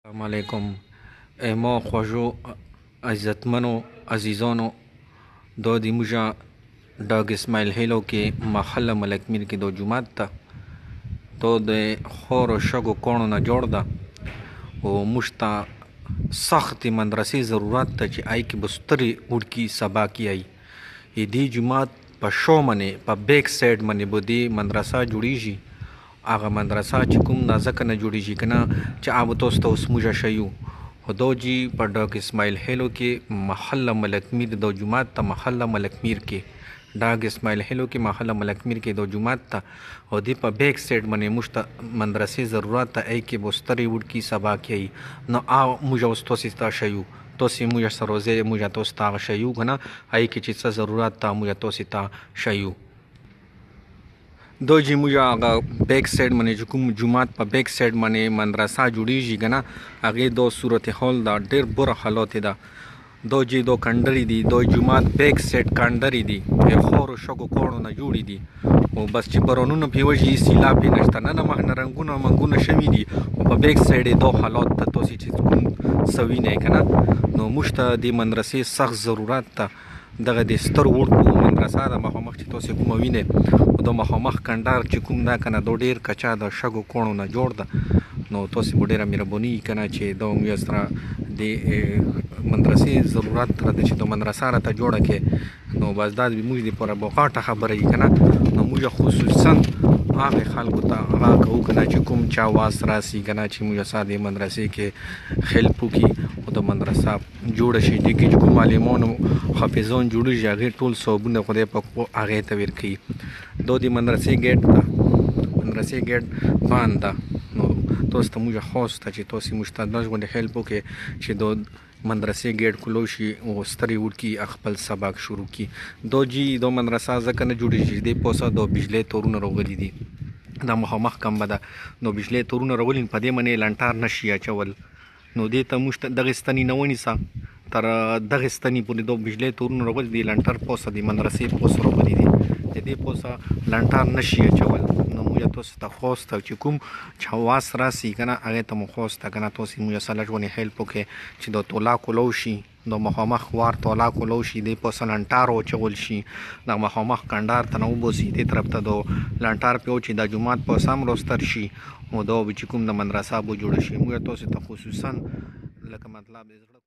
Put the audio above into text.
السلام علیکم ما خوږو عزتمنو عزیزانو دا د موږ ډاګ اسماعیل هیلو کې محله ملک میر کې د جومات ته دا د خاورو شګو کاڼو نه جوړ ده او موږ ته سخت مدرسې ضرورت ده چې هغې کې به سترې وړکي سبا کې ای دې جومات په شا باندې په بیک سایډ باندې به دې مدرسه جوړیږي. هغه مدرسه چې کوم دا ځکه نه جوړیږي که نه چې هغه به تاسو ته اوس موږ ښیو خو دا جي په ډاګ اسماعیل هیلو کې محله ملک میر د جومات ته محله ملک میر کې ډاګ اسماعیل هیلو کې محله ملک میر کې د جومات ته او دې په بیک سایډ باندې موږ ته مدرسې ضرورت ته هغې کې به سترې وړکي سبا کې نو هغه موږ اوس تاسې ته ښیو تاسې موږ سره ځای موږ تاسو ته هغه ښیو که نه هغې کې چې څه ضرورت ته موږ تاسې ته ښیو. دا چې موږ هغه بیک سایډ باندې چې کوم جومات په بیک سایډ باندې مدرسه جوړیږي که نه هغې دا صورتحال ده ډېر بره حالات ده. دا چې دا کنډرې دي دا جومات بیک سایډ کنډرې دي د خاورو شګو کاڼو نه جوړې دي او بس چې بارانونه پرې وشي سیلاب یې نشته نه مخ رنګونه منګونه شوي دي او په بیک سایډ یې دا حالات ته تاسې چې کوم څه وینئ که نه نو موږ ته د مدرسې سخت ضرورت ته دغه د سترو وړکو مدرسه ده مخامخ چې تاسې کومه وینئ او د مخامخ کنډر چې کوم ده که نه دا ډېر کچا د شګو کاڼو نه جوړ ده نو تاسې به ډېره مهرباني وي که نه چې دا موږ سره د مدرسې ضرورت راته چې د مدرسه راته جوړه کړې نو بس دا زموږ دپاره به غاټه خبره وي که نه نو موږ خصوصا هغې خلکو ته هغه کوو که نه چې کوم چا واس راسي که نه چې موږ سره د مدرسې کې هیلپ وکړي او د مدرسه جوړه شي دې کې چې کوم معلمان او حافظان جوړېږي هغې ټول ثوابونه خدای پاک هغې ته ورکوي. دا د مدرسې ګیټ ده مدرسې ګیټ بند ده نو تاسو ته موږ خاص ته چې تاسې موږ ته داسې غوندې هیلپ وکړئ چې د مدرسې ګیټ کلو شي او سترې وړکي خپل سبق شروع کړي. دا جي دا مدرسه ځکه نه جوړېږي دې پوسه د بجلۍ تورونه راغلي دي دا مخامخ کمبه ده نو بجلۍ تورونه راغلي په دې باندې لنټار نه شي اچول نو دې ته موږ ته دغې ستنې نه ونیسه تر دغې ستنې پورې د بجلۍ تورونه راغلي دي لنټر پوسه د مدرسې پوسه راغلي دي د دې پوسه لنټار نه شي اچول نو موږ تاسو ته خاص ته چې کوم چې واس راسي که نه هغې ته مو خاص ته که نه تاسې موږ سره لږ ونې هیلپ وکړئ چې د تولا کولو شي د مخامخ وار تولا کولو شي دې پوسه لنټار واچول شي د مخامخ کنډار ته نه وباسي دې طرف ته د لنټار پې چې د جومات پوسه هم راستر شي او دا به چې کوم د مدرسه به جوړه شي موږ تاسې ته خصوصا لکه مطلب